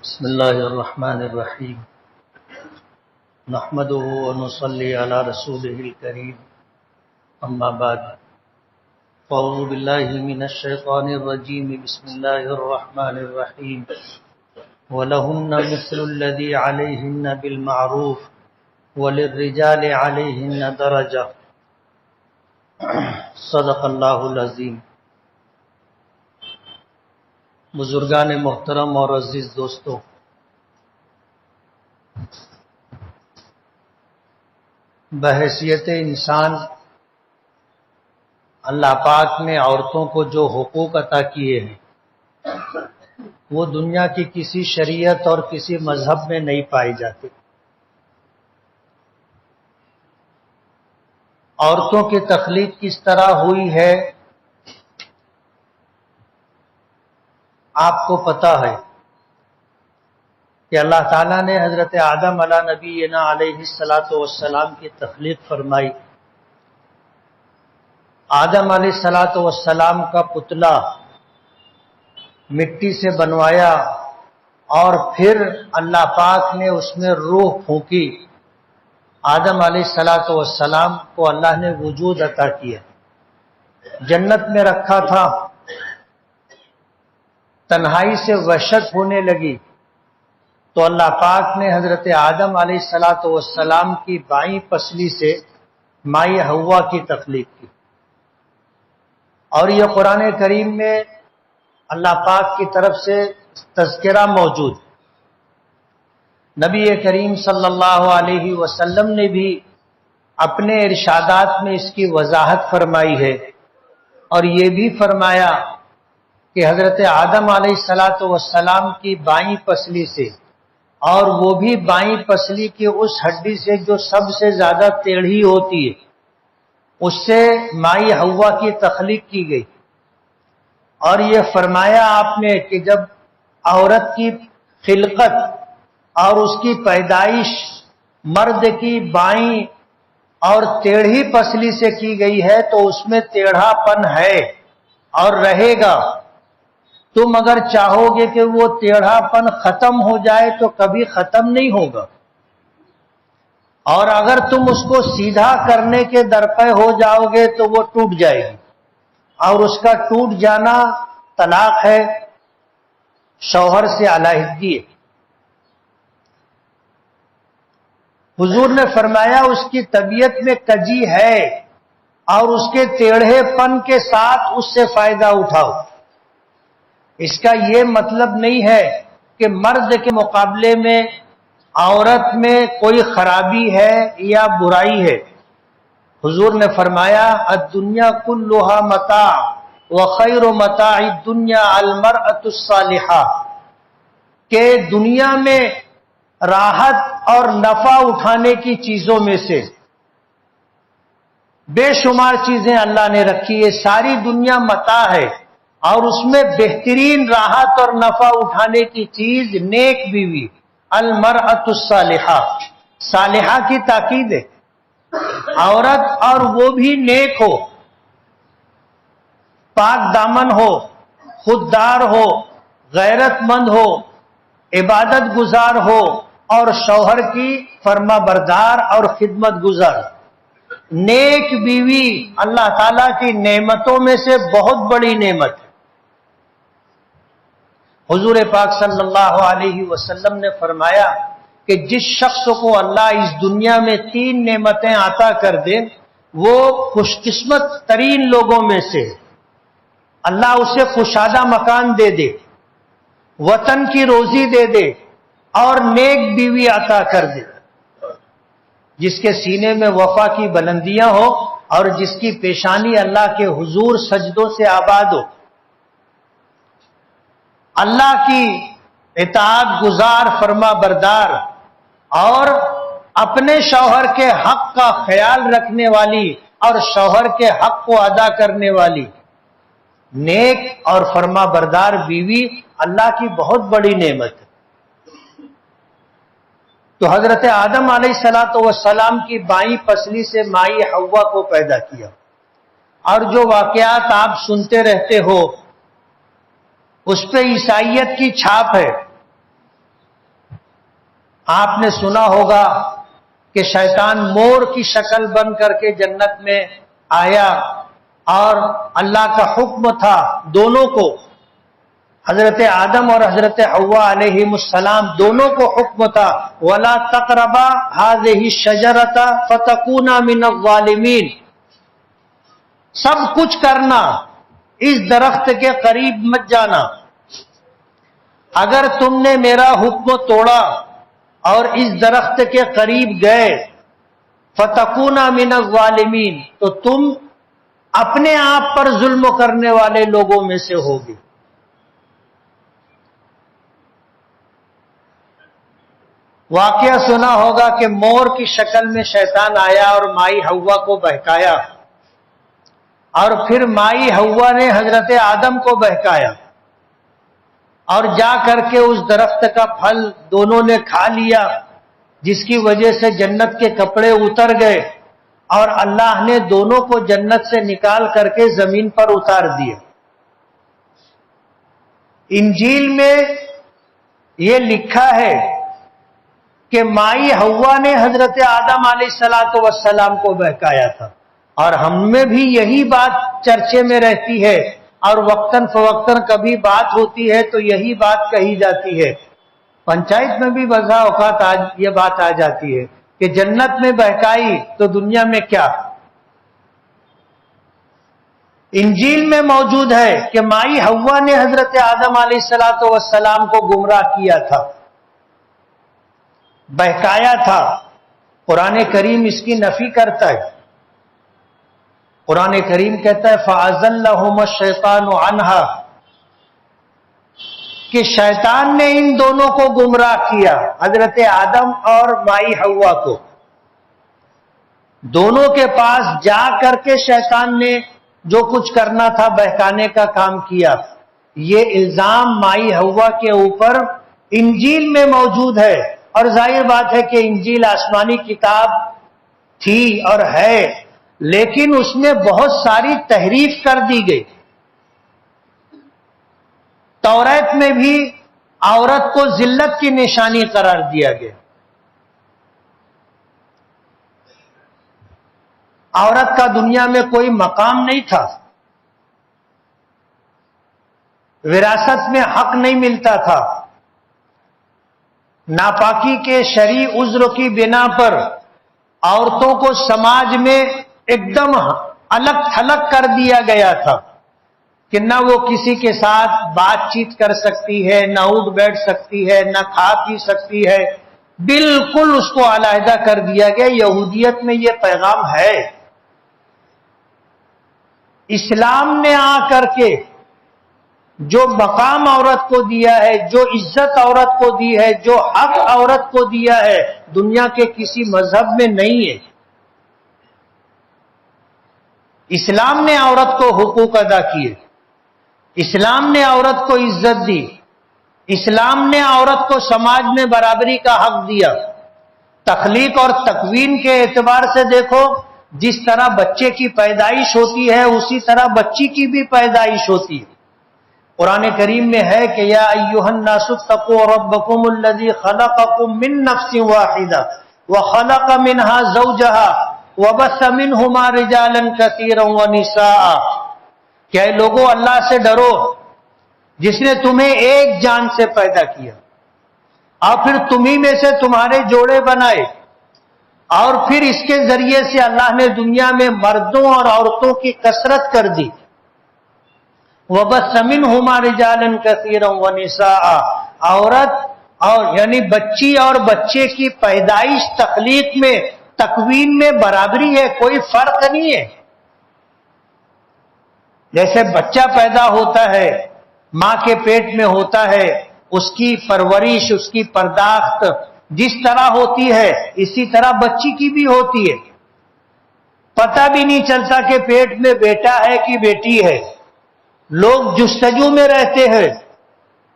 بسم الله الرحمن الرحيم نحمده ونصلي على رسوله الكريم أما بعد فأعوذ بالله من الشيطان الرجيم بسم الله الرحمن الرحيم ولهن مثل الذي عليهن بالمعروف وللرجال عليهن درجة صدق اللہ العظیم۔ بزرگان محترم اور عزیز دوستو، بحیثیت انسان اللہ پاک نے عورتوں کو جو حقوق عطا کیے ہیں وہ دنیا کی کسی شریعت اور کسی مذہب میں نہیں پائے جاتے۔ عورتوں کی تخلیق کس طرح ہوئی ہے آپ کو پتا ہے کہ اللہ تعالیٰ نے حضرت آدم علیہ نبینا علیہ السلام کی تخلیق فرمائی۔ آدم علیہ السلام کا پتلا مٹی سے بنوایا اور پھر اللہ پاک نے اس میں روح پھونکی۔ آدم علیہ السلام کو اللہ نے وجود عطا کیا، جنت میں رکھا تھا، تنہائی سے وحشت ہونے لگی تو اللہ پاک نے حضرت آدم علیہ السلام کی بائیں پسلی سے مائی حوا کی تخلیق کی، اور یہ قرآن کریم میں اللہ پاک کی طرف سے تذکرہ موجود۔ نبی کریم صلی اللہ علیہ وسلم نے بھی اپنے ارشادات میں اس کی وضاحت فرمائی ہے، اور یہ بھی فرمایا کہ حضرت آدم علیہ السلام کی بائیں پسلی سے، اور وہ بھی بائیں پسلی کی اس ہڈی سے جو سب سے زیادہ ٹیڑھی ہوتی ہے، اس سے مائی حوا کی تخلیق کی گئی۔ اور یہ فرمایا آپ نے کہ جب عورت کی خلقت اور اس کی پیدائش مرد کی بائیں اور ٹیڑھی پسلی سے کی گئی ہے تو اس میں ٹیڑھا پن ہے اور رہے گا۔ تم اگر چاہو گے کہ وہ ٹیڑھا پن ختم ہو جائے تو کبھی ختم نہیں ہوگا، اور اگر تم اس کو سیدھا کرنے کے درپے ہو جاؤ گے تو وہ ٹوٹ جائے گی، اور اس کا ٹوٹ جانا طلاق ہے، شوہر سے علیحدگی ہے۔ حضور نے فرمایا اس کی طبیعت میں کجی ہے اور اس کے ٹیڑھے پن کے ساتھ اس سے فائدہ اٹھاؤ۔ اس کا یہ مطلب نہیں ہے کہ مرد کے مقابلے میں عورت میں کوئی خرابی ہے یا برائی ہے۔ حضور نے فرمایا الدنیا کلھا متاع وخیر متاع الدنیا المرأۃ الصالحہ، کہ دنیا میں راحت اور نفع اٹھانے کی چیزوں میں سے بے شمار چیزیں اللہ نے رکھی ہے، ساری دنیا متاع ہے، اور اس میں بہترین راحت اور نفع اٹھانے کی چیز نیک بیوی، المرأۃ الصالحہ، صالحہ کی تاکید ہے۔ عورت اور وہ بھی نیک ہو، پاک دامن ہو، خوددار ہو، غیرت مند ہو، عبادت گزار ہو، اور شوہر کی فرما بردار اور خدمت گزار۔ نیک بیوی اللہ تعالی کی نعمتوں میں سے بہت بڑی نعمت ہے۔ حضور پاک صلی اللہ علیہ وسلم نے فرمایا کہ جس شخص کو اللہ اس دنیا میں 3 نعمتیں عطا کر دے وہ خوش قسمت ترین لوگوں میں سے، اللہ اسے کشادہ مکان دے دے، وطن کی روزی دے دے، اور نیک بیوی عطا کر دے، جس کے سینے میں وفا کی بلندیاں ہو اور جس کی پیشانی اللہ کے حضور سجدوں سے آباد ہو، اللہ کی اطاعت گزار، فرما بردار، اور اپنے شوہر کے حق کا خیال رکھنے والی اور شوہر کے حق کو ادا کرنے والی نیک اور فرما بردار بیوی اللہ کی بہت بڑی نعمت ہے۔ تو حضرت آدم علیہ السلام کی بائیں پسلی سے مائی حوا کو پیدا کیا، اور جو واقعات آپ سنتے رہتے ہو اس پہ عیسائیت کی چھاپ ہے۔ آپ نے سنا ہوگا کہ شیطان مور کی شکل بن کر کے جنت میں آیا اور اللہ کا حکم تھا دونوں کو، حضرت آدم اور حضرت حوا علیہ السلام دونوں کو حکم تھا وَلَا تَقْرَبَا هَذِهِ الشَّجَرَةَ فَتَكُونَا مِنَ الظَّالِمِينَ، سب کچھ کرنا، اس درخت کے قریب مت جانا، اگر تم نے میرا حکم توڑا اور اس درخت کے قریب گئے فَتَكُونَا مِنَ الظَّالِمِينَ، تو تم اپنے آپ پر ظلم کرنے والے لوگوں میں سے ہوگے۔ واقعہ سنا ہوگا کہ مور کی شکل میں شیطان آیا اور مائی حوا کو بہکایا، اور پھر مائی حوا نے حضرت آدم کو بہکایا، اور جا کر کے اس درخت کا پھل دونوں نے کھا لیا، جس کی وجہ سے جنت کے کپڑے اتر گئے اور اللہ نے دونوں کو جنت سے نکال کر کے زمین پر اتار دیا۔ انجیل میں یہ لکھا ہے کہ مائی حوا نے حضرت آدم علیہ السلام کو بہکایا تھا، اور ہم میں بھی یہی بات چرچے میں رہتی ہے، اور وقتاً فوقتاً کبھی بات ہوتی ہے تو یہی بات کہی جاتی ہے، پنچایت میں بھی بعض اوقات یہ بات آ جاتی ہے کہ جنت میں بہکائی تو دنیا میں کیا۔ انجیل میں موجود ہے کہ مائی حوا نے حضرت آدم علیہ السلام کو گمراہ کیا تھا، بہکایا تھا۔ قرآن کریم اس کی نفی کرتا ہے، قرآن کریم کہتا ہے فَأَزَلَّهُمَا الشَّيْطَانُ عَنْهَا، کہ شیطان نے ان دونوں کو گمراہ کیا، حضرت آدم اور مائی حوا کو، دونوں کے پاس جا کر کے شیطان نے جو کچھ کرنا تھا بہکانے کا کام کیا۔ یہ الزام مائی حوا کے اوپر انجیل میں موجود ہے، اور ظاہر بات ہے کہ انجیل آسمانی کتاب تھی اور ہے، لیکن اس میں بہت ساری تحریف کر دی گئی۔ توریت میں بھی عورت کو ذلت کی نشانی قرار دیا گیا، عورت کا دنیا میں کوئی مقام نہیں تھا، وراثت میں حق نہیں ملتا تھا، ناپاکی کے شرعی عذر کی بنا پر عورتوں کو سماج میں ایک دم الگ تھلگ کر دیا گیا تھا کہ نہ وہ کسی کے ساتھ بات چیت کر سکتی ہے، نہ اٹھ بیٹھ سکتی ہے، نہ کھا پی سکتی ہے، بالکل اس کو علیحدہ کر دیا گیا۔ یہودیت میں یہ پیغام ہے۔ اسلام نے آ کر کے جو مقام عورت کو دیا ہے، جو عزت عورت کو دی ہے، جو حق عورت کو دیا ہے، دنیا کے کسی مذہب میں نہیں ہے۔ اسلام نے عورت کو حقوق ادا کیے، اسلام نے عورت کو عزت دی، اسلام نے عورت کو سماج میں برابری کا حق دیا۔ تخلیق اور تکوین کے اعتبار سے دیکھو، جس طرح بچے کی پیدائش ہوتی ہے اسی طرح بچی کی بھی پیدائش ہوتی ہے۔ قرآن کریم میں ہے کہ یا ایھا الناس اتقوا ربکم الذی خلقکم من نفس واحدہ وخلق منها زوجها وبث منہما رجالا کثیرا ونساء، کہ اے لوگو اللہ سے ڈرو جس نے تمہیں ایک جان سے پیدا کیا، اور پھر تمہیں میں سے تمہارے جوڑے بنائے، اور پھر اس کے ذریعے سے اللہ نے دنیا میں مردوں اور عورتوں کی کثرت کر دی۔ وَبَثَّ مِنْهُمَا رِجَالًا كَثِيرًا وَنِسَاءً، عورت اور یعنی بچی اور بچے کی پیدائش تخلیق میں تکوین میں برابری ہے، کوئی فرق نہیں ہے۔ جیسے بچہ پیدا ہوتا ہے، ماں کے پیٹ میں ہوتا ہے، اس کی پرورش، اس کی پرداخت جس طرح ہوتی ہے اسی طرح بچی کی بھی ہوتی ہے۔ پتہ بھی نہیں چلتا کہ پیٹ میں بیٹا ہے کہ بیٹی ہے، لوگ جستجو میں رہتے ہیں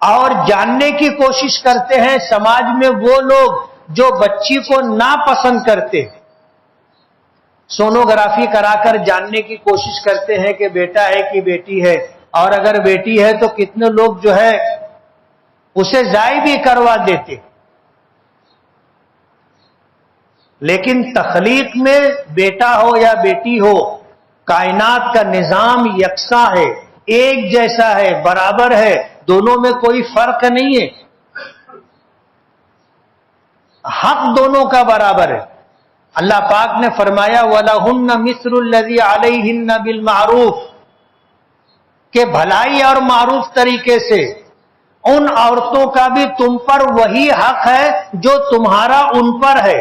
اور جاننے کی کوشش کرتے ہیں۔ سماج میں وہ لوگ جو بچی کو ناپسند کرتے ہیں، سونوگرافی کرا کر جاننے کی کوشش کرتے ہیں کہ بیٹا ہے کہ بیٹی ہے، اور اگر بیٹی ہے تو کتنے لوگ جو ہے اسے ضائع بھی کروا دیتے۔ لیکن تخلیق میں بیٹا ہو یا بیٹی ہو، کائنات کا نظام یکساں ہے، ایک جیسا ہے، برابر ہے، دونوں میں کوئی فرق نہیں ہے، حق دونوں کا برابر ہے۔ اللہ پاک نے فرمایا وَلَهُنَّ مِثْلُ الَّذِي عَلَيْهِنَّ بِالْمَعْرُوفِ، کہ بھلائی اور معروف طریقے سے ان عورتوں کا بھی تم پر وہی حق ہے جو تمہارا ان پر ہے،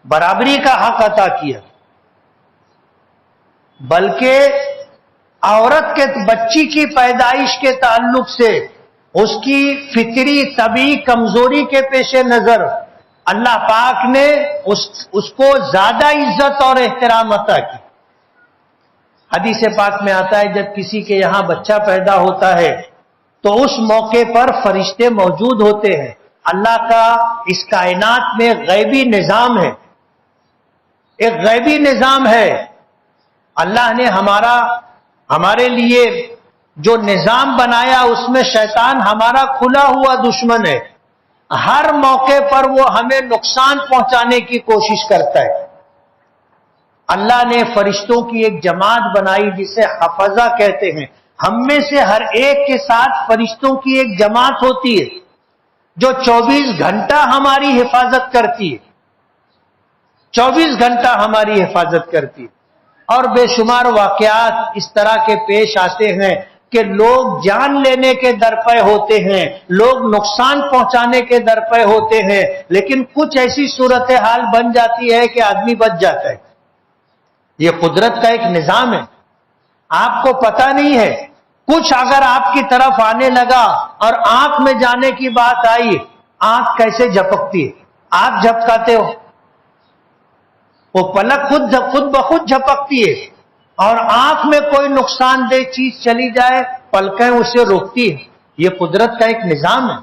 برابری کا حق عطا کیا۔ بلکہ عورت کے بچی کی پیدائش کے تعلق سے اس کی فطری طبعی کمزوری کے پیش نظر اللہ پاک نے اس کو زیادہ عزت اور احترام عطا کی۔ حدیث پاک میں آتا ہے جب کسی کے یہاں بچہ پیدا ہوتا ہے تو اس موقع پر فرشتے موجود ہوتے ہیں۔ اللہ کا اس کائنات میں غیبی نظام ہے، ایک غیبی نظام ہے۔ اللہ نے ہمارے لیے جو نظام بنایا اس میں شیطان ہمارا کھلا ہوا دشمن ہے، ہر موقع پر وہ ہمیں نقصان پہنچانے کی کوشش کرتا ہے۔ اللہ نے فرشتوں کی ایک جماعت بنائی جسے حفظہ کہتے ہیں۔ ہم میں سے ہر ایک کے ساتھ فرشتوں کی ایک جماعت ہوتی ہے جو 24 گھنٹہ ہماری حفاظت کرتی ہے، 24 گھنٹہ ہماری حفاظت کرتی ہے۔ اور بے شمار واقعات اس طرح کے پیش آتے ہیں کہ لوگ جان لینے کے درپے ہوتے ہیں، لوگ نقصان پہنچانے کے درپے ہوتے ہیں، لیکن کچھ ایسی صورتحال بن جاتی ہے کہ آدمی بچ جاتا ہے۔ یہ قدرت کا ایک نظام ہے، آپ کو پتہ نہیں ہے۔ کچھ اگر آپ کی طرف آنے لگا اور آنکھ میں جانے کی بات آئی، آنکھ کیسے جھپکتی ہے؟ آپ جھپکاتے ہو، وہ پلک خود بخود جھپکتی ہے، اور آنکھ میں کوئی نقصان دہ چیز چلی جائے پلکیں اسے روکتی ہے۔ یہ قدرت کا ایک نظام ہے۔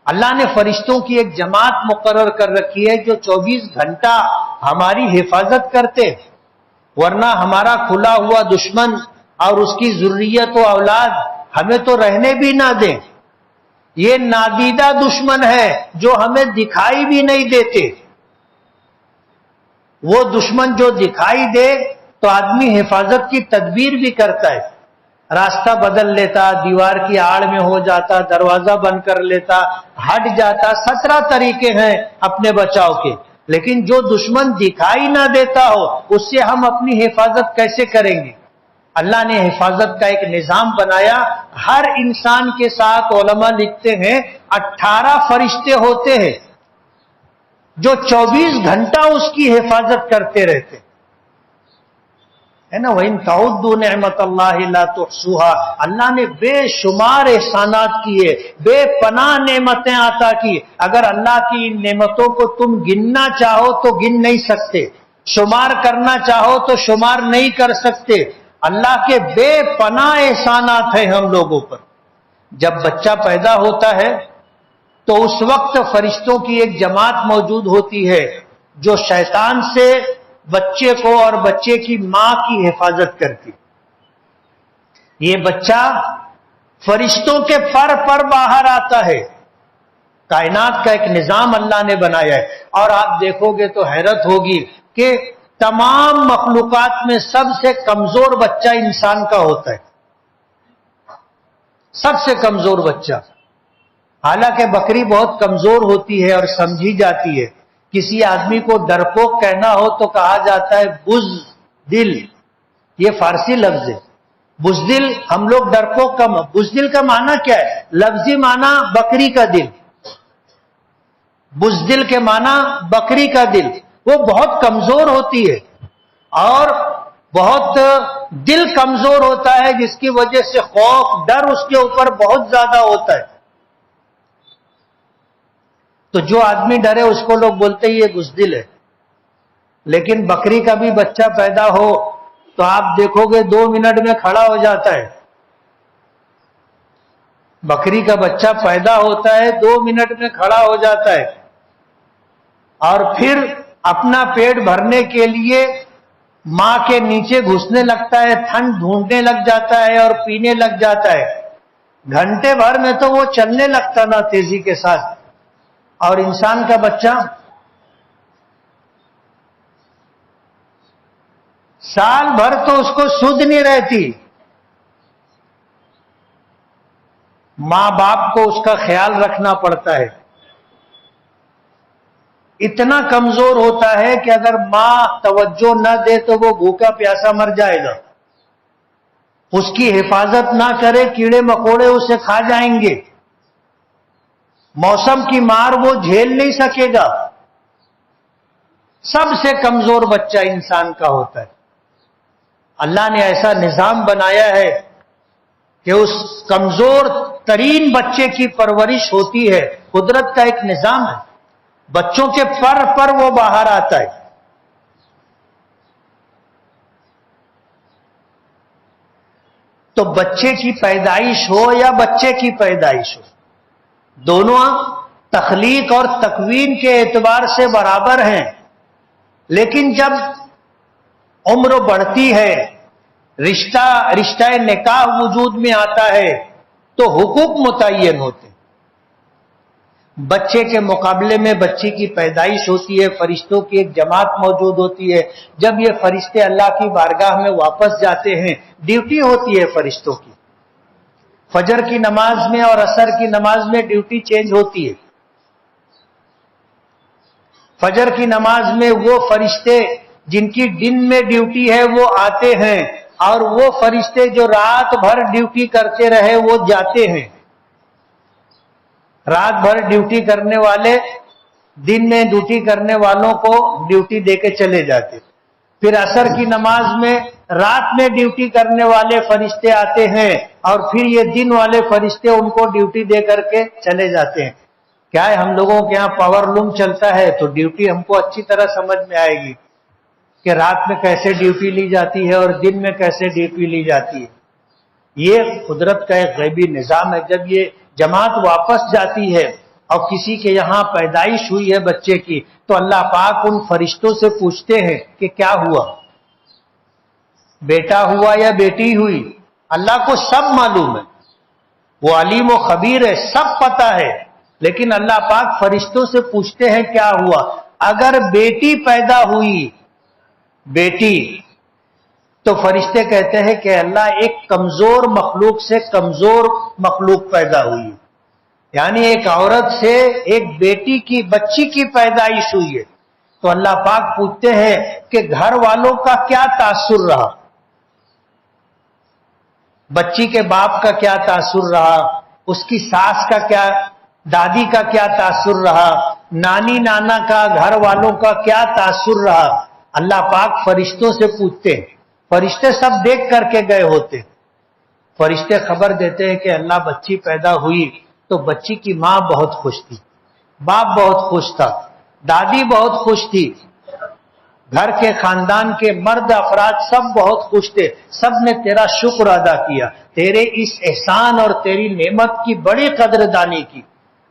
اللہ نے فرشتوں کی ایک جماعت مقرر کر رکھی ہے جو 24 گھنٹہ ہماری حفاظت کرتے، ورنہ ہمارا کھلا ہوا دشمن اور اس کی ذریت و اولاد ہمیں تو رہنے بھی نہ دیں۔ یہ نادیدہ دشمن ہے جو ہمیں دکھائی بھی نہیں دیتے۔ وہ دشمن جو دکھائی دے تو آدمی حفاظت کی تدبیر بھی کرتا ہے، راستہ بدل لیتا، دیوار کی آڑ میں ہو جاتا، دروازہ بند کر لیتا، ہٹ جاتا، 17 طریقے ہیں اپنے بچاؤ کے۔ لیکن جو دشمن دکھائی نہ دیتا ہو اس سے ہم اپنی حفاظت کیسے کریں گے؟ اللہ نے حفاظت کا ایک نظام بنایا۔ ہر انسان کے ساتھ علماء لکھتے ہیں 18 فرشتے ہوتے ہیں جو 24 گھنٹہ اس کی حفاظت کرتے رہتے ہے نا۔ وَإِن تَعُدُّوا نِعْمَتَ اللَّهِ لَا تُحْصُوهَا، اللہ نے بے شمار احسانات کیے، بے پناہ نعمتیں عطا کی۔ اگر اللہ کی ان نعمتوں کو تم گننا چاہو تو گن نہیں سکتے، شمار کرنا چاہو تو شمار نہیں کر سکتے۔ اللہ کے بے پناہ احسانات ہیں ہم لوگوں پر۔ جب بچہ پیدا ہوتا ہے تو اس وقت فرشتوں کی ایک جماعت موجود ہوتی ہے جو شیطان سے بچے کو اور بچے کی ماں کی حفاظت کرتی۔ یہ بچہ فرشتوں کے پر باہر آتا ہے۔ کائنات کا ایک نظام اللہ نے بنایا ہے، اور آپ دیکھو گے تو حیرت ہوگی کہ تمام مخلوقات میں سب سے کمزور بچہ انسان کا ہوتا ہے، سب سے کمزور بچہ۔ حالانکہ بکری بہت کمزور ہوتی ہے اور سمجھی جاتی ہے۔ کسی آدمی کو ڈرپوک کہنا ہو تو کہا جاتا ہے بزدل، یہ فارسی لفظ ہے۔ بزدل، ہم لوگ ڈرپوک کا بزدل کا معنی کیا ہے؟ لفظی معنی بکری کا دل، بزدل کے معنی بکری کا دل۔ وہ بہت کمزور ہوتی ہے اور بہت دل کمزور ہوتا ہے، جس کی وجہ سے خوف ڈر اس کے اوپر بہت زیادہ ہوتا ہے۔ تو جو آدمی ڈرے اس کو لوگ بولتے ہیں یہ بزدل ہے۔ لیکن بکری کا بھی بچہ پیدا ہو تو آپ دیکھو گے 2 منٹ میں کھڑا ہو جاتا ہے۔ بکری کا بچہ پیدا ہوتا ہے 2 منٹ میں کھڑا ہو جاتا ہے، اور پھر اپنا پیٹ بھرنے کے لیے ماں کے نیچے گھسنے لگتا ہے، ٹھنڈ ڈھونڈنے لگ جاتا ہے اور پینے لگ جاتا ہے۔ گھنٹے بھر میں تو وہ چلنے لگتا نا تیزی کے ساتھ، اور انسان کا بچہ سال بھر تو اس کو سدھ نہیں رہتی، ماں باپ کو اس کا خیال رکھنا پڑتا ہے، اتنا کمزور ہوتا ہے کہ اگر ماں توجہ نہ دے تو وہ بھوکا پیاسا مر جائے گا، اس کی حفاظت نہ کرے کیڑے مکوڑے اسے کھا جائیں گے، موسم کی مار وہ جھیل نہیں سکے گا، سب سے کمزور بچہ انسان کا ہوتا ہے۔ اللہ نے ایسا نظام بنایا ہے کہ اس کمزور ترین بچے کی پرورش ہوتی ہے، قدرت کا ایک نظام ہے، بچوں کے پر وہ باہر آتا ہے۔ تو بچے کی پیدائش ہو یا بچے کی پیدائش ہو، دونوں تخلیق اور تکوین کے اعتبار سے برابر ہیں، لیکن جب عمر بڑھتی ہے، رشتہ نکاح وجود میں آتا ہے تو حقوق متعین ہوتے ہیں۔ بچے کے مقابلے میں بچی کی پیدائش ہوتی ہے، فرشتوں کی ایک جماعت موجود ہوتی ہے، جب یہ فرشتے اللہ کی بارگاہ میں واپس جاتے ہیں، ڈیوٹی ہوتی ہے فرشتوں کی، فجر کی نماز میں اور عصر کی نماز میں ڈیوٹی چینج ہوتی ہے۔ فجر کی نماز میں وہ فرشتے جن کی دن میں ڈیوٹی ہے وہ آتے ہیں، اور وہ فرشتے جو رات بھر ڈیوٹی کرتے رہے وہ جاتے ہیں۔ رات بھر ڈیوٹی کرنے والے دن میں ڈیوٹی کرنے والوں کو ڈیوٹی دے کے چلے جاتے، پھر عصر کی نماز میں رات میں ڈیوٹی کرنے والے فرشتے آتے ہیں، اور پھر یہ دن والے فرشتے ان کو ڈیوٹی دے کر کے چلے جاتے ہیں۔ کیا ہے، ہم لوگوں کے یہاں پاور لوم چلتا ہے تو ڈیوٹی ہم کو اچھی طرح سمجھ میں آئے گی کہ رات میں کیسے ڈیوٹی لی جاتی ہے اور دن میں کیسے ڈیوٹی لی جاتی ہے۔ یہ قدرت کا ایک غیبی نظام ہے۔ جب یہ جماعت واپس جاتی ہے اور کسی کے یہاں پیدائش ہوئی ہے بچے کی، تو اللہ پاک ان فرشتوں سے پوچھتے ہیں کہ کیا ہوا، بیٹا ہوا یا بیٹی ہوئی؟ اللہ کو سب معلوم ہے، وہ علیم و خبیر ہے، سب پتہ ہے، لیکن اللہ پاک فرشتوں سے پوچھتے ہیں کیا ہوا۔ اگر بیٹی پیدا ہوئی، بیٹی، تو فرشتے کہتے ہیں کہ اللہ ایک کمزور مخلوق سے کمزور مخلوق پیدا ہوئی، یعنی ایک عورت سے ایک بیٹی کی بچی کی پیدائش ہوئی ہے، تو اللہ پاک پوچھتے ہیں کہ گھر والوں کا کیا تاثر رہا، بچی کے باپ کا کیا تاثر رہا، اس کی ساس کا کیا، دادی کا کیا تاثر رہا، نانی نانا کا، گھر والوں کا کیا تاثر رہا۔ اللہ پاک فرشتوں سے پوچھتے ہیں، فرشتے سب دیکھ کر کے گئے ہوتے، فرشتے خبر دیتے ہیں کہ اللہ بچی پیدا ہوئی تو بچی کی ماں بہت خوش تھی، باپ بہت خوش تھا، دادی بہت خوش تھی، گھر کے خاندان کے مرد افراد سب بہت خوش تھے، سب نے تیرا شکر ادا کیا، تیرے اس احسان اور تیری نعمت کی بڑی قدردانی کی۔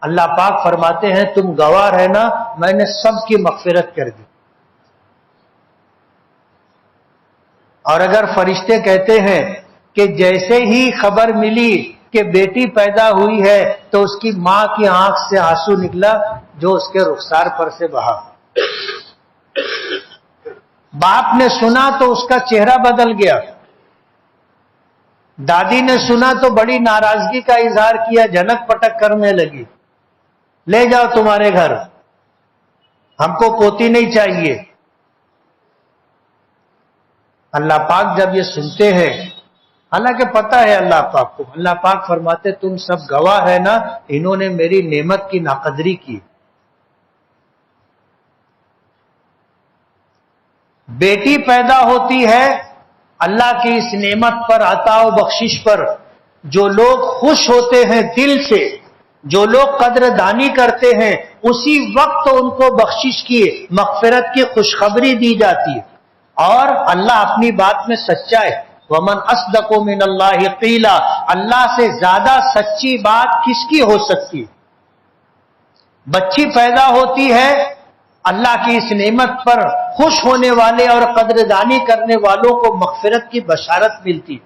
اللہ پاک فرماتے ہیں تم گواہ رہنا، میں نے سب کی مغفرت کر دی۔ اور اگر فرشتے کہتے ہیں کہ جیسے ہی خبر ملی کہ بیٹی پیدا ہوئی ہے تو اس کی ماں کی آنکھ سے آنسو نکلا جو اس کے رخسار پر سے بہا، باپ نے سنا تو اس کا چہرہ بدل گیا، دادی نے سنا تو بڑی ناراضگی کا اظہار کیا، جھنک پٹک کرنے لگی، لے جاؤ تمہارے گھر، ہم کو پوتی نہیں چاہیے۔ اللہ پاک جب یہ سنتے ہیں، حالانکہ پتہ ہے اللہ پاک کو، اللہ پاک فرماتے تم سب گواہ ہے نا، انہوں نے میری نعمت کی ناقدری کی۔ بیٹی پیدا ہوتی ہے اللہ کی اس نعمت پر، عطا و بخشش پر جو لوگ خوش ہوتے ہیں دل سے، جو لوگ قدر دانی کرتے ہیں، اسی وقت ان کو بخشش کی، مغفرت کی خوشخبری دی جاتی ہے۔ اور اللہ اپنی بات میں سچا ہے، وَمَنْ أَصْدَقُ مِنَ اللَّهِ قِيلًا، اللہ سے زیادہ سچی بات کس کی ہو سکتی ہے؟ بچی پیدا ہوتی ہے، اللہ کی اس نعمت پر خوش ہونے والے اور قدردانی کرنے والوں کو مغفرت کی بشارت ملتی۔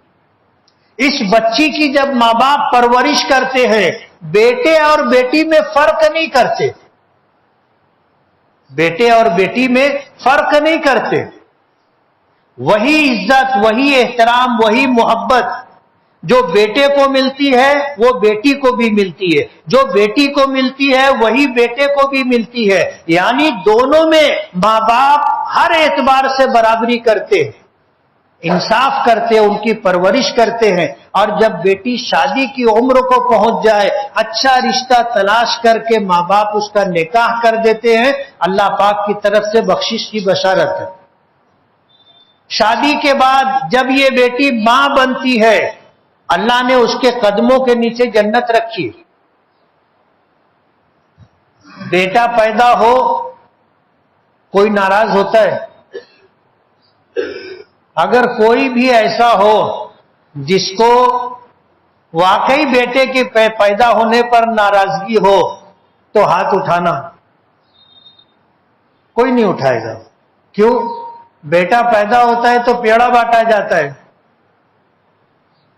اس بچی کی جب ماں باپ پرورش کرتے ہیں، بیٹے اور بیٹی میں فرق نہیں کرتے، بیٹے اور بیٹی میں فرق نہیں کرتے. وہی عزت، وہی احترام، وہی محبت جو بیٹے کو ملتی ہے وہ بیٹی کو بھی ملتی ہے، جو بیٹی کو ملتی ہے وہی بیٹے کو بھی ملتی ہے. یعنی دونوں میں ماں باپ ہر اعتبار سے برابری کرتے ہیں، انصاف کرتے ہیں، ان کی پرورش کرتے ہیں. اور جب بیٹی شادی کی عمر کو پہنچ جائے، اچھا رشتہ تلاش کر کے ماں باپ اس کا نکاح کر دیتے ہیں. اللہ پاک کی طرف سے بخشش کی بشارت ہے. شادی کے بعد جب یہ بیٹی ماں بنتی ہے، اللہ نے اس کے قدموں کے نیچے جنت رکھی. بیٹا پیدا ہو کوئی ناراض ہوتا ہے؟ اگر کوئی بھی ایسا ہو جس کو واقعی بیٹے کے پیدا ہونے پر ناراضگی ہو تو ہاتھ اٹھانا. کوئی نہیں اٹھائے گا. کیوں؟ بیٹا پیدا ہوتا ہے تو پیڑا بانٹا جاتا ہے،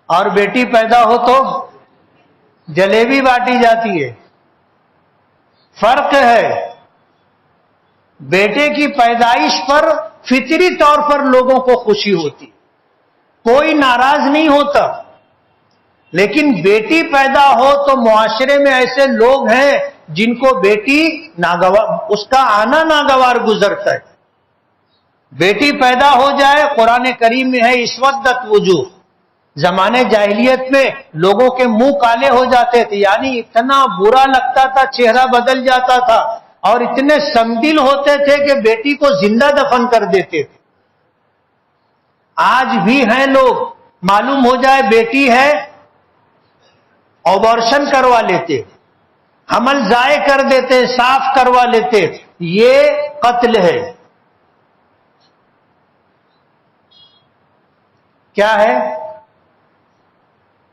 اور بیٹی پیدا ہو تو جلیبی بانٹی جاتی ہے. فرق ہے. بیٹے کی پیدائش پر فطری طور پر لوگوں کو خوشی ہوتی، کوئی ناراض نہیں ہوتا. لیکن بیٹی پیدا ہو تو معاشرے میں ایسے لوگ ہیں جن کو بیٹی ناگوار، اس کا آنا ناگوار گزرتا ہے. بیٹی پیدا ہو جائے، قرآن کریم میں ہے اسودت وجوہ. زمانے جاہلیت میں لوگوں کے منہ کالے ہو جاتے تھے، یعنی اتنا برا لگتا تھا، چہرہ بدل جاتا تھا، اور اتنے سنگدل ہوتے تھے کہ بیٹی کو زندہ دفن کر دیتے تھے. آج بھی ہیں لوگ، معلوم ہو جائے بیٹی ہے ابارشن کروا لیتے، حمل ضائع کر دیتے، صاف کروا لیتے. یہ قتل ہے. کیا ہے؟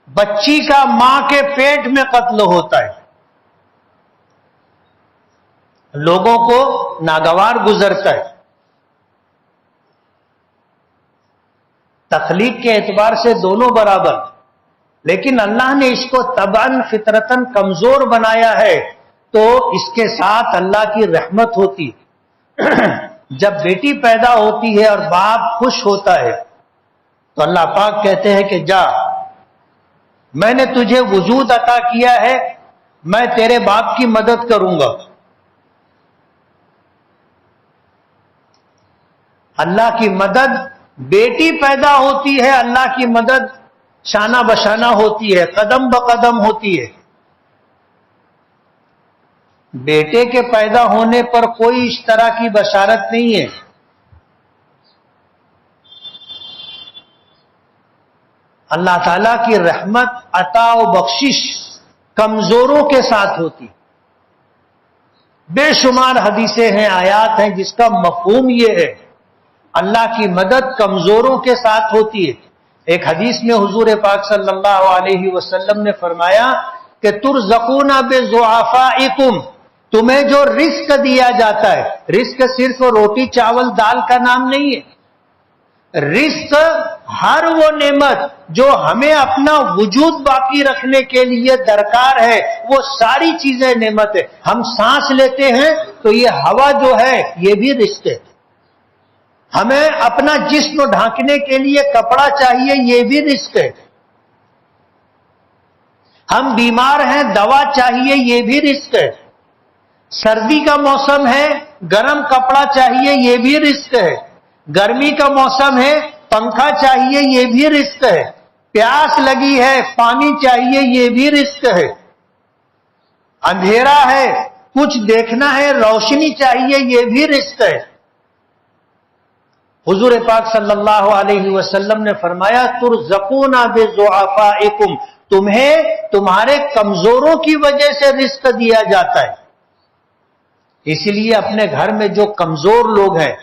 بچی کا ماں کے پیٹ میں قتل ہوتا ہے. لوگوں کو ناگوار گزرتا ہے. تخلیق کے اعتبار سے دونوں برابر، لیکن اللہ نے اس کو طبعاً فطرتاً کمزور بنایا ہے تو اس کے ساتھ اللہ کی رحمت ہوتی. جب بیٹی پیدا ہوتی ہے اور باپ خوش ہوتا ہے تو اللہ پاک کہتے ہیں کہ جا، میں نے تجھے وجود عطا کیا ہے، میں تیرے باپ کی مدد کروں گا. اللہ کی مدد، بیٹی پیدا ہوتی ہے، اللہ کی مدد شانہ بشانہ ہوتی ہے، قدم بقدم ہوتی ہے. بیٹے کے پیدا ہونے پر کوئی اس طرح کی بشارت نہیں ہے. اللہ تعالی کی رحمت، عطا و بخشش کمزوروں کے ساتھ ہوتی. بے شمار حدیثیں ہیں، آیات ہیں جس کا مفہوم یہ ہے اللہ کی مدد کمزوروں کے ساتھ ہوتی ہے. ایک حدیث میں حضور پاک صلی اللہ علیہ وسلم نے فرمایا کہ ترزقون بضعفائکم، تمہیں جو رزق دیا جاتا ہے، رزق صرف روٹی چاول دال کا نام نہیں ہے. رزق ہر وہ نعمت جو ہمیں اپنا وجود باقی رکھنے کے لیے درکار ہے، وہ ساری چیزیں نعمت ہے. ہم سانس لیتے ہیں تو یہ ہوا جو ہے یہ بھی رزق ہے. ہمیں اپنا جسم ڈھانکنے کے لیے کپڑا چاہیے، یہ بھی رزق ہے. ہم بیمار ہیں، دوا چاہیے، یہ بھی رزق ہے. سردی کا موسم ہے، گرم کپڑا چاہیے، یہ بھی رزق ہے. گرمی کا موسم ہے، پنکھا چاہیے، یہ بھی رزق ہے. پیاس لگی ہے، پانی چاہیے، یہ بھی رزق ہے. اندھیرا ہے، کچھ دیکھنا ہے، روشنی چاہیے، یہ بھی رزق ہے. حضور پاک صلی اللہ علیہ وسلم نے فرمایا ترزقون بضعفائکم، تمہیں تمہارے کمزوروں کی وجہ سے رزق دیا جاتا ہے. اسی لیے اپنے گھر میں جو کمزور لوگ ہیں،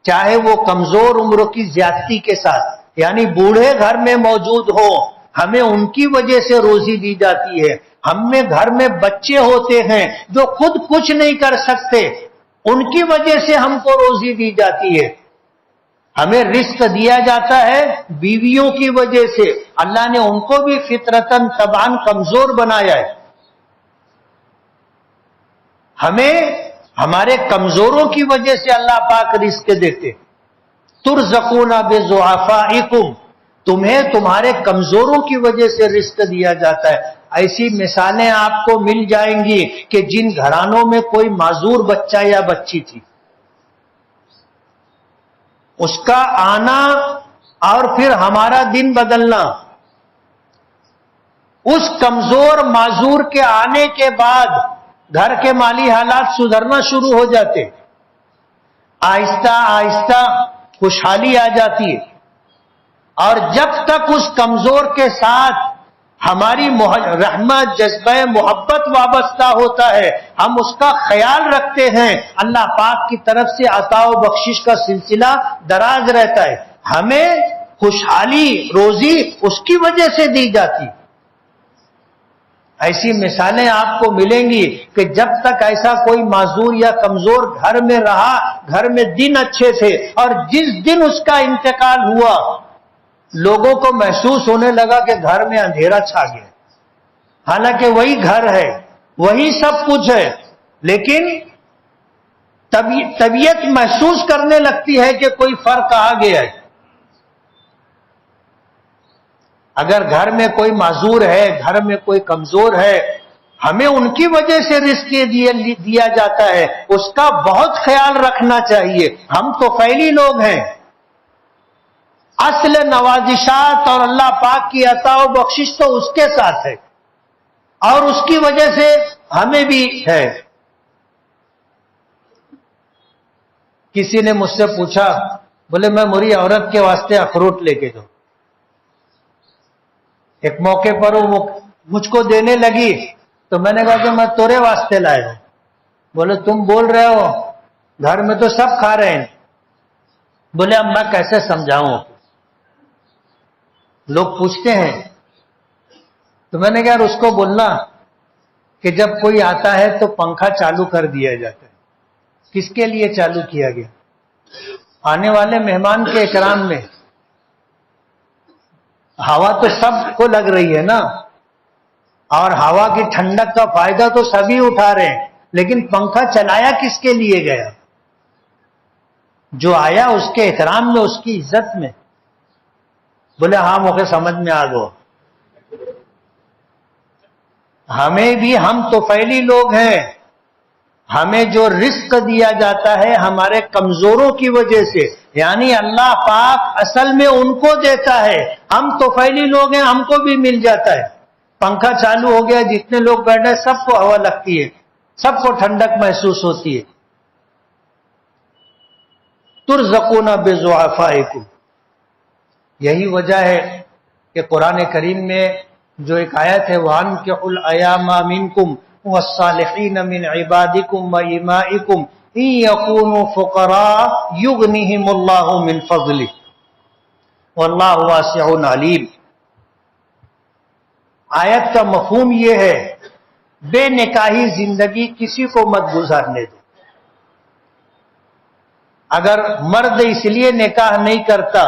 چاہے وہ کمزور عمر کی زیادتی کے ساتھ، یعنی بوڑھے گھر میں موجود ہو، ہمیں ان کی وجہ سے روزی دی جاتی ہے. ہم میں گھر میں بچے ہوتے ہیں جو خود کچھ نہیں کر سکتے، ان کی وجہ سے ہم کو روزی دی جاتی ہے. ہمیں رزق دیا جاتا ہے بیویوں کی وجہ سے، اللہ نے ان کو بھی فطرتاً طبعاً کمزور بنایا ہے. ہمیں ہمارے کمزوروں کی وجہ سے اللہ پاک رزق دیتے. ترزقون بضعفائکم، تمہیں تمہارے کمزوروں کی وجہ سے رزق دیا جاتا ہے. ایسی مثالیں آپ کو مل جائیں گی کہ جن گھرانوں میں کوئی معذور بچہ یا بچی تھی، اس کا آنا اور پھر ہمارا دن بدلنا، اس کمزور معذور کے آنے کے بعد گھر کے مالی حالات سدھرنا شروع ہو جاتے، آہستہ آہستہ خوشحالی آ جاتی ہے. اور جب تک اس کمزور کے ساتھ ہماری رحمت، جذبہ محبت وابستہ ہوتا ہے، ہم اس کا خیال رکھتے ہیں، اللہ پاک کی طرف سے عطا و بخشش کا سلسلہ دراز رہتا ہے. ہمیں خوشحالی، روزی اس کی وجہ سے دی جاتی. ایسی مثالیں آپ کو ملیں گی کہ جب تک ایسا کوئی معذور یا کمزور گھر میں رہا، گھر میں دن اچھے تھے، اور جس دن اس کا انتقال ہوا لوگوں کو محسوس ہونے لگا کہ گھر میں اندھیرا چھا گیا. حالانکہ وہی گھر ہے، وہی سب کچھ ہے، لیکن طبیعت محسوس کرنے لگتی ہے کہ کوئی فرق آ گیا ہے. اگر گھر میں کوئی معذور ہے، گھر میں کوئی کمزور ہے، ہمیں ان کی وجہ سے رزق دیا جاتا ہے، اس کا بہت خیال رکھنا چاہیے. ہم تو فعلی لوگ ہیں، اصل نوازشات اور اللہ پاک کی عطا و بخشش تو اس کے ساتھ ہے، اور اس کی وجہ سے ہمیں بھی ہے. کسی نے مجھ سے پوچھا، بولے میں میری عورت کے واسطے اخروٹ لے کے جاؤں. ایک موقع پر وہ مجھ کو دینے لگی تو میں نے کہا کہ میں تورے واسطے لائے ہوں. بولے تم بول رہے ہو، گھر میں تو سب کھا رہے ہیں. بولے اب میں کیسے سمجھاؤں؟ لوگ پوچھتے ہیں تو میں نے کہا اس کو بولنا کہ جب کوئی آتا ہے تو پنکھا چالو کر دیا جاتا ہے. کس کے لیے چالو کیا گیا؟ آنے والے مہمان کے اکرام میں. ہوا تو سب کو لگ رہی ہے نا، اور ہوا کی ٹھنڈک کا فائدہ تو سبھی اٹھا رہے ہیں، لیکن پنکھا چلایا کس کے لیے گیا؟ جو آیا اس کے احترام میں، اس کی عزت میں. بولے ہاں مجھے سمجھ میں آ گو. ہمیں بھی، ہم تو فعلی لوگ ہیں، ہمیں جو رزق دیا جاتا ہے ہمارے کمزوروں کی وجہ سے، یعنی اللہ پاک اصل میں ان کو دیتا ہے. ہم تو فعلی لوگ ہیں، ہم کو بھی مل جاتا ہے. پنکھا چالو ہو گیا، جتنے لوگ بیٹھے سب کو ہوا لگتی ہے، سب کو ٹھنڈک محسوس ہوتی ہے. ترزقون بضعفائکم، یہی وجہ ہے کہ قرآن کریم میں جو ایک آیت ہے وَأَنكِحُوا الْأَيَامَ مِنكُمْ وَالصَّالِحِينَ مِنْ عِبَادِكُمْ وَإِمَائِكُمْ إِنْ يَكُونُوا فُقَرَاءَ يُغْنِهِمُ اللَّهُ مِنْ فَضْلِهِ وَاللَّهُ وَاسِعٌ عَلِيمٌ. آیت کا مفہوم یہ ہے بے نکاحی زندگی کسی کو مت گزارنے دو. اگر مرد اس لیے نکاح نہیں کرتا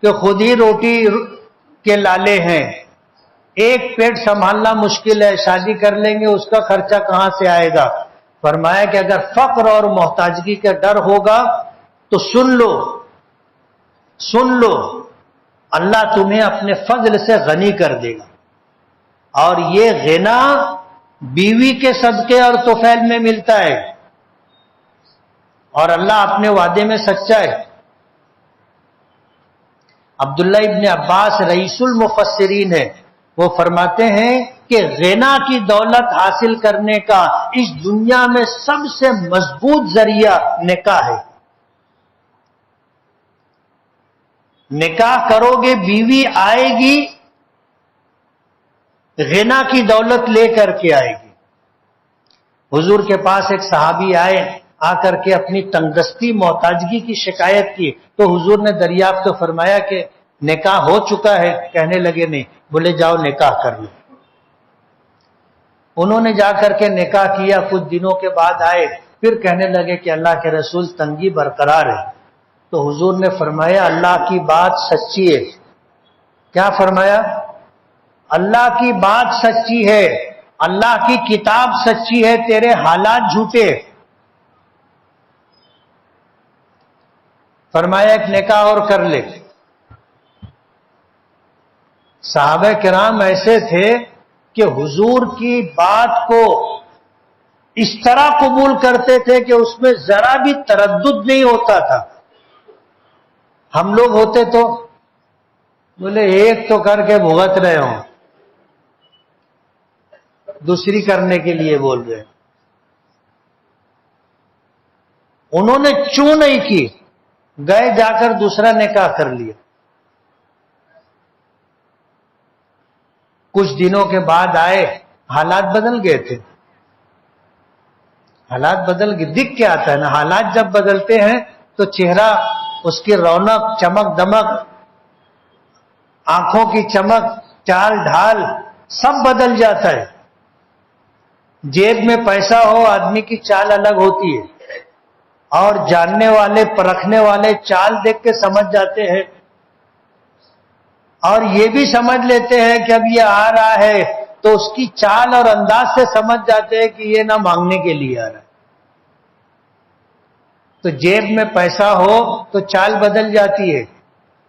کہ خود ہی روٹی کے لالے ہیں، ایک پیٹ سنبھالنا مشکل ہے، شادی کر لیں گے اس کا خرچہ کہاں سے آئے گا؟ فرمایا کہ اگر فقر اور محتاجگی کا ڈر ہوگا تو سن لو اللہ تمہیں اپنے فضل سے غنی کر دے گا. اور یہ غنا بیوی کے صدقے اور طفیل میں ملتا ہے، اور اللہ اپنے وعدے میں سچا ہے. عبداللہ ابن عباس رئیس المفسرین ہے، وہ فرماتے ہیں کہ غنا کی دولت حاصل کرنے کا اس دنیا میں سب سے مضبوط ذریعہ نکاح ہے. نکاح کرو گے، بیوی آئے گی، غنا کی دولت لے کر کے آئے گی. حضور کے پاس ایک صحابی آئے، آ کر کے اپنی تنگدستی محتاجگی کی شکایت کی تو حضور نے دریافت تو فرمایا کہ نکاح ہو چکا ہے؟ کہنے لگے نہیں. بولے جاؤ نکاح کر لو. انہوں نے جا کر کے نکاح کیا، کچھ دنوں کے بعد آئے، پھر کہنے لگے کہ اللہ کے رسول تنگی برقرار ہے. تو حضور نے فرمایا اللہ کی بات سچی ہے. کیا فرمایا؟ اللہ کی بات سچی ہے، اللہ کی کتاب سچی ہے، تیرے حالات جھوٹے. فرمایا ایک نکاح اور کر لے۔ صحابہ کرام ایسے تھے کہ حضور کی بات کو اس طرح قبول کرتے تھے کہ اس میں ذرا بھی تردد نہیں ہوتا تھا۔ ہم لوگ ہوتے تو بولے ایک تو کر کے بھگت رہے ہوں، دوسری کرنے کے لیے بول رہے ہیں۔ انہوں نے چوں نہیں کی، گئے جا کر دوسرا نکاح کر لیا۔ کچھ دنوں کے بعد آئے، حالات بدل گئے تھے۔ حالات بدل گئے، دکھ کے آتا ہے نا، حالات جب بدلتے ہیں تو چہرہ، اس کی رونق، چمک دمک، آنکھوں کی چمک، چال ڈھال سب بدل جاتا ہے۔ جیب میں پیسہ ہو آدمی کی چال الگ ہوتی ہے، اور جاننے والے پرکھنے والے چال دیکھ کے سمجھ جاتے ہیں، اور یہ بھی سمجھ لیتے ہیں کہ اب یہ آ رہا ہے تو اس کی چال اور انداز سے سمجھ جاتے ہیں کہ یہ نہ مانگنے کے لیے آ رہا ہے۔ تو جیب میں پیسہ ہو تو چال بدل جاتی ہے،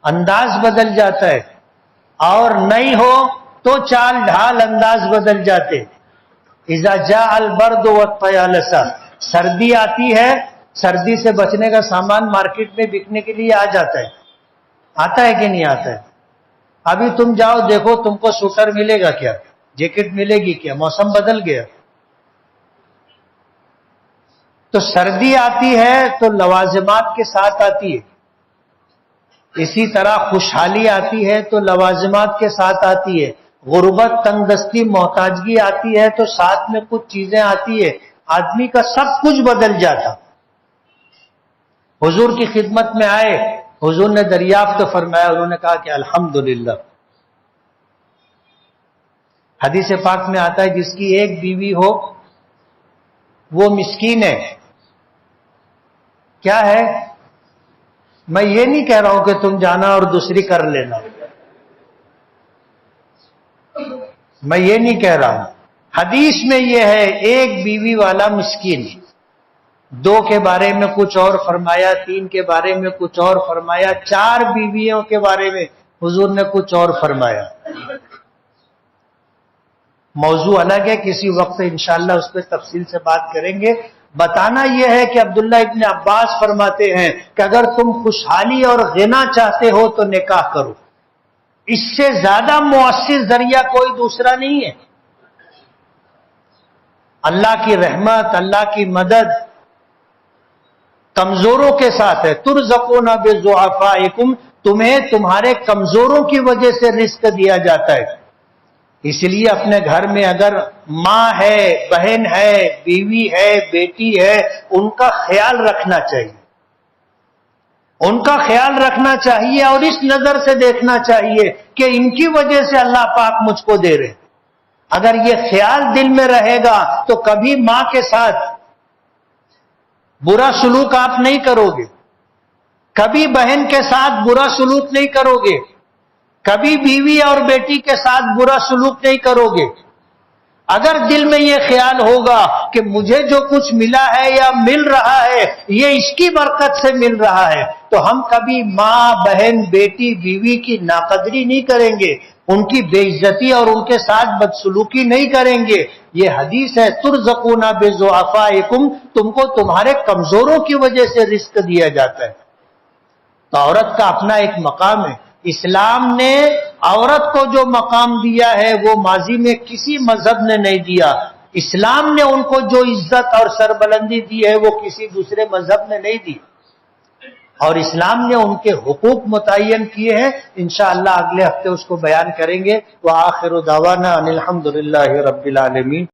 انداز بدل جاتا ہے، اور نہیں ہو تو چال ڈھال انداز بدل جاتے۔ اذا جاء البرد والطیالس، سردی آتی ہے، سردی سے بچنے کا سامان مارکیٹ میں بکنے کے لیے آ جاتا ہے، آتا ہے کہ نہیں آتا ہے؟ ابھی تم جاؤ دیکھو تم کو سوٹر ملے گا کیا، جیکٹ ملے گی کیا، موسم بدل گیا۔ تو سردی آتی ہے تو لوازمات کے ساتھ آتی ہے، اسی طرح خوشحالی آتی ہے تو لوازمات کے ساتھ آتی ہے، غربت، تنگ دستی، محتاجگی آتی ہے تو ساتھ میں کچھ چیزیں آتی ہے، آدمی کا سب کچھ بدل جاتا۔ حضور کی خدمت میں آئے، حضور نے دریافت فرمایا، انہوں نے کہا کہ الحمدللہ۔ حدیث پاک میں آتا ہے جس کی ایک بیوی ہو وہ مسکین ہے۔ کیا ہے؟ میں یہ نہیں کہہ رہا ہوں کہ تم جانا اور دوسری کر لینا، میں یہ نہیں کہہ رہا ہوں۔ حدیث میں یہ ہے ایک بیوی والا مسکین، دو کے بارے میں کچھ اور فرمایا، تین کے بارے میں کچھ اور فرمایا، چار بیویوں کے بارے میں حضور نے کچھ اور فرمایا۔ موضوع الگ ہے، کسی وقت انشاءاللہ اس پہ تفصیل سے بات کریں گے۔ بتانا یہ ہے کہ عبداللہ ابن عباس فرماتے ہیں کہ اگر تم خوشحالی اور غنا چاہتے ہو تو نکاح کرو، اس سے زیادہ مؤثر ذریعہ کوئی دوسرا نہیں ہے۔ اللہ کی رحمت، اللہ کی مدد کمزوروں کے ساتھ ہے۔ ترزقون بضعفائکم، تمہیں تمہارے کمزوروں کی وجہ سے رزق دیا جاتا ہے۔ اس لیے اپنے گھر میں اگر ماں ہے، بہن ہے، بیوی ہے، بیٹی ہے، ان کا خیال رکھنا چاہیے، ان کا خیال رکھنا چاہیے، اور اس نظر سے دیکھنا چاہیے کہ ان کی وجہ سے اللہ پاک مجھ کو دے رہے۔ اگر یہ خیال دل میں رہے گا تو کبھی ماں کے ساتھ برا سلوک آپ نہیں کرو گے، کبھی بہن کے ساتھ برا سلوک نہیں کرو گے، کبھی بیوی اور بیٹی کے ساتھ برا سلوک نہیں کرو گے۔ اگر دل میں یہ خیال ہوگا کہ مجھے جو کچھ ملا ہے یا مل رہا ہے یہ اس کی برکت سے مل رہا ہے، تو ہم کبھی ماں، بہن، بیٹی، بیوی کی ناقدری نہیں کریں گے، ان کی بے عزتی اور ان کے ساتھ بدسلوکی نہیں کریں گے۔ یہ حدیث ہے ترزقون بضعفائکم، تم کو تمہارے کمزوروں کی وجہ سے رزق دیا جاتا ہے۔ تو عورت کا اپنا ایک مقام ہے۔ اسلام نے عورت کو جو مقام دیا ہے وہ ماضی میں کسی مذہب نے نہیں دیا۔ اسلام نے ان کو جو عزت اور سربلندی دی ہے وہ کسی دوسرے مذہب نے نہیں دی، اور اسلام نے ان کے حقوق متعین کیے ہیں۔ انشاءاللہ اگلے ہفتے اس کو بیان کریں گے۔ وآخر دعوانا ان الحمدللہ رب العالمین۔